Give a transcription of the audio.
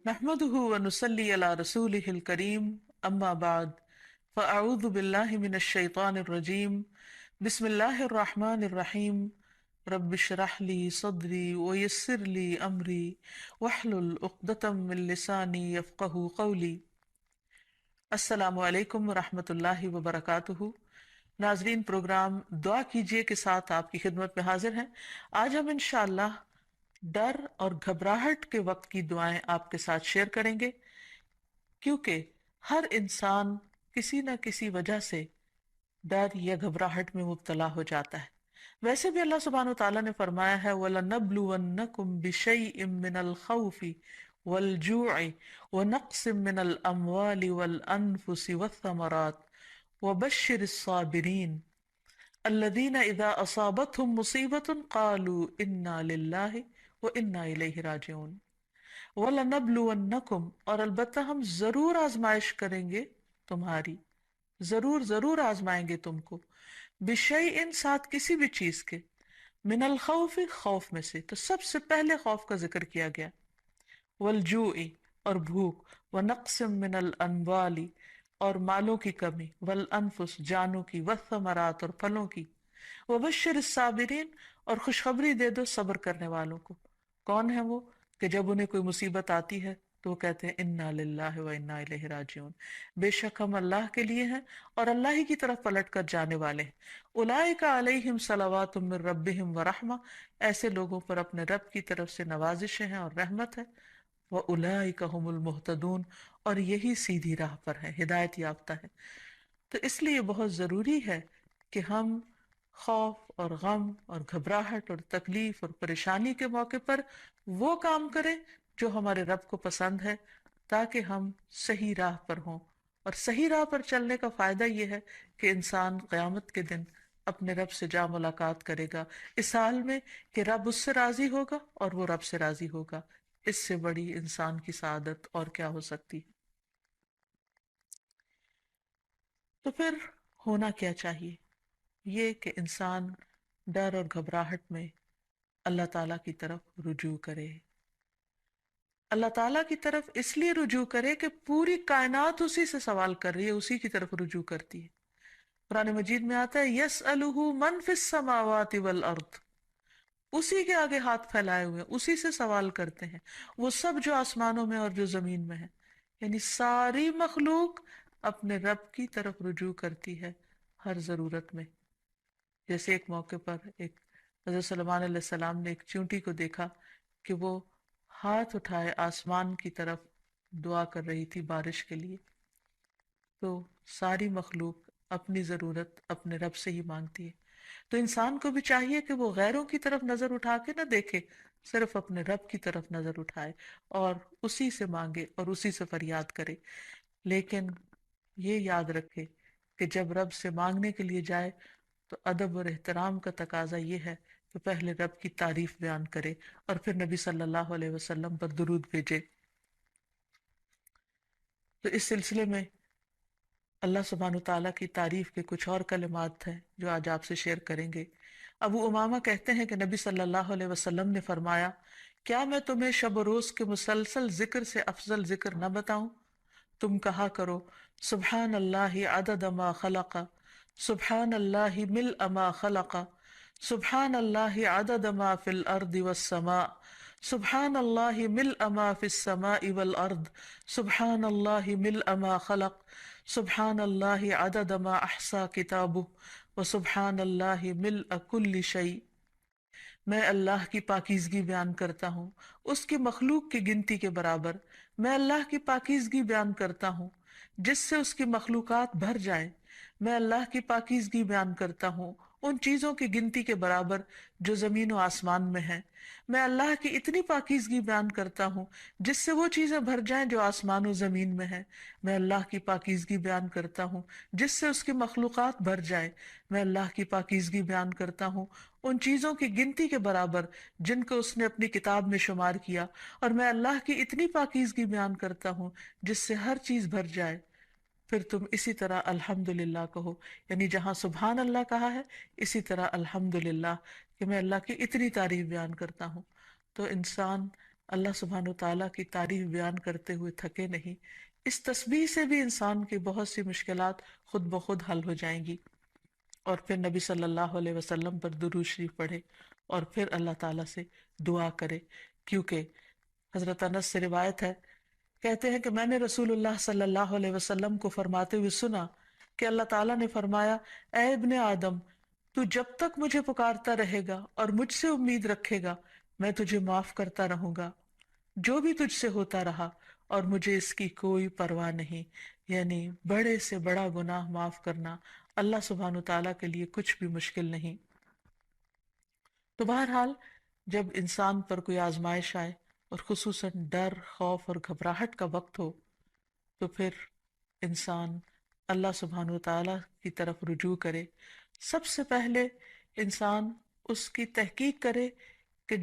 نحمده ونصلي على رسوله الكريم أما بعد فأعوذ بالله من الشيطان الرجيم بسم الله الرحمن الرحيم رب اشرح لي صدري ويسر لي أمري واحلل عقدة من لساني يفقه قولي السلام علیکم ورحمۃ اللہ وبرکاتہ۔ ناظرین، پروگرام دعا کیجئے کے ساتھ آپ کی خدمت میں حاضر ہیں۔ آج ہم انشاءاللہ ڈر اور گھبراہٹ کے وقت کی دعائیں آپ کے ساتھ شیئر کریں گے، کیونکہ ہر انسان کسی نہ کسی وجہ سے ڈر یا گھبراہٹ میں مبتلا ہو جاتا ہے۔ ویسے بھی اللہ سبحانہ وتعالیٰ نے فرمایا ہے وَلَنَبْلُوَنَّكُمْ بِشَيْءٍ مِّنَ الْخَوْفِ وَالْجُوعِ وَنَقْصٍ مِّنَ الْأَمْوَالِ وَالْأَنفُسِ وَالثَّمَرَاتِ وَبَشِّرِ الصَّابِرِينَ الَّذِينَ إِذَا أَصَابَتْهُمْ مُصِيبَةٌ قَالُوا إِنَّا لِلَّهِ وَإِنَّا إِلَيْهِ راجعون۔ وَلَنَبْلُوَنَّكُمْ، اور البتہ ہم ضرور آزمائش کریں گے تمہاری، ضرور آزمائیں گے تم کو، بشیء، ساتھ کسی بھی چیز کے، من الخوف، خوف میں سے، تو سب سے پہلے خوف کا ذکر کیا گیا، والجوع، اور بھوک، ونقص من الاموال، اور مالوں کی کمی، والانفس، جانوں کی، والثمرات، اور پھلوں کی، وبشر الصابرین، اور خوشخبری دے دو صبر کرنے والوں کو۔ کون ہے وہ کہ جب انہیں کوئی مصیبت آتی ہے تو وہ کہتے ہیں انا للہ و انا الیہ راجعون، بے شک ہم اللہ کے لیے ہیں اور اللہ ہی کی طرف پلٹ کر جانے والے ہیں۔ اولئک علیہم صلوات من ربہم ورحمہ، ایسے لوگوں پر اپنے رب کی طرف سے نوازشیں ہیں اور رحمت ہے۔ واولئک هم المہتدون، اور یہی سیدھی راہ پر ہے، ہدایت یافتہ ہے۔ تو اس لیے بہت ضروری ہے کہ ہم خوف اور غم اور گھبراہٹ اور تکلیف اور پریشانی کے موقع پر وہ کام کریں جو ہمارے رب کو پسند ہے، تاکہ ہم صحیح راہ پر ہوں۔ اور صحیح راہ پر چلنے کا فائدہ یہ ہے کہ انسان قیامت کے دن اپنے رب سے جا ملاقات کرے گا، اس حال میں کہ رب اس سے راضی ہوگا اور وہ رب سے راضی ہوگا۔ اس سے بڑی انسان کی سعادت اور کیا ہو سکتی ہے؟ تو پھر ہونا کیا چاہیے؟ یہ کہ انسان ڈر اور گھبراہٹ میں اللہ تعالیٰ کی طرف رجوع کرے۔ اللہ تعالیٰ کی طرف اس لیے رجوع کرے کہ پوری کائنات اسی سے سوال کر رہی ہے، اسی کی طرف رجوع کرتی ہے۔ قرآن مجید میں آتا ہے یسألہ من فی السماوات والارض، اسی کے آگے ہاتھ پھیلائے ہوئے ہیں، اسی سے سوال کرتے ہیں وہ سب جو آسمانوں میں اور جو زمین میں ہے۔ یعنی ساری مخلوق اپنے رب کی طرف رجوع کرتی ہے ہر ضرورت میں۔ جیسے ایک موقع پر ایک حضرت سلیمان علیہ السلام نے ایک چونٹی کو دیکھا کہ وہ ہاتھ اٹھائے آسمان کی طرف دعا کر رہی تھی بارش کے لیے۔ تو ساری مخلوق اپنی ضرورت اپنے رب سے ہی مانگتی ہے۔ تو انسان کو بھی چاہیے کہ وہ غیروں کی طرف نظر اٹھا کے نہ دیکھے، صرف اپنے رب کی طرف نظر اٹھائے اور اسی سے مانگے اور اسی سے فریاد کرے۔ لیکن یہ یاد رکھے کہ جب رب سے مانگنے کے لیے جائے تو ادب اور احترام کا تقاضا یہ ہے کہ پہلے رب کی تعریف بیان کرے اور پھر نبی صلی اللہ علیہ وسلم پر درود بھیجے۔ تو اس سلسلے میں اللہ سبحانہ وتعالیٰ کی تعریف کے کچھ اور کلمات ہیں جو آج آپ سے شیئر کریں گے۔ ابو امامہ کہتے ہیں کہ نبی صلی اللہ علیہ وسلم نے فرمایا، کیا میں تمہیں شب و روز کے مسلسل ذکر سے افضل ذکر نہ بتاؤں؟ تم کہا کرو سبحان اللہ عدد ما خلق، سبحان اللہ ملء ما خلق، سبحان اللہ عدد ما فی الارض والسماء، سبحان اللہ ملء ما فی السماء والارض، سبحان اللہ ملء ما خلق، سبحان اللہ عدد ما احصا کتابہ، وسبحان اللہ ملء کل شیء۔ میں اللہ کی پاکیزگی بیان کرتا ہوں اس کی مخلوق کی گنتی کے برابر، میں اللہ کی پاکیزگی بیان کرتا ہوں جس سے اس کی مخلوقات بھر جائیں، میں اللہ کی پاکیزگی بیان کرتا ہوں ان چیزوں کی گنتی کے برابر جو زمین و آسمان میں ہیں، میں اللہ کی اتنی پاکیزگی بیان کرتا ہوں جس سے وہ چیزیں بھر جائیں جو آسمان و زمین میں ہیں، میں اللہ کی پاکیزگی بیان کرتا ہوں جس سے اس کی مخلوقات بھر جائیں، میں اللہ کی پاکیزگی بیان کرتا ہوں ان چیزوں کی گنتی کے برابر جن کو اس نے اپنی کتاب میں شمار کیا، اور میں اللہ کی اتنی پاکیزگی بیان کرتا ہوں جس سے ہر چیز بھر جائے۔ پھر تم اسی طرح الحمدللہ کہو، یعنی جہاں سبحان اللہ کہا ہے اسی طرح الحمدللہ کہ میں اللہ کی اتنی تعریف بیان کرتا ہوں۔ تو انسان اللہ سبحانہ تعالیٰ کی تعریف بیان کرتے ہوئے تھکے نہیں، اس تسبیح سے بھی انسان کی بہت سی مشکلات خود بخود حل ہو جائیں گی۔ اور پھر نبی صلی اللہ علیہ وسلم پر درود شریف پڑھے اور پھر اللہ تعالیٰ سے دعا کرے، کیونکہ حضرت انس سے روایت ہے، کہتے ہیں کہ میں نے رسول اللہ صلی اللہ علیہ وسلم کو فرماتے ہوئے سنا کہ اللہ تعالیٰ نے فرمایا، اے ابن آدم، تو جب تک مجھے پکارتا رہے گا اور مجھ سے امید رکھے گا میں تجھے معاف کرتا رہوں گا جو بھی تجھ سے ہوتا رہا، اور مجھے اس کی کوئی پرواہ نہیں۔ یعنی بڑے سے بڑا گناہ معاف کرنا اللہ سبحانہ تعالیٰ کے لیے کچھ بھی مشکل نہیں۔ تو بہرحال جب انسان پر کوئی آزمائش آئے اور خصوصاً ڈر، خوف اور گھبراہٹ کا وقت ہو، تو پھر انسان اللہ سبحانہ وتعالیٰ کی طرف رجوع کرے۔ سب سے پہلے انسان اس کی تحقیق کرے کہ ڈر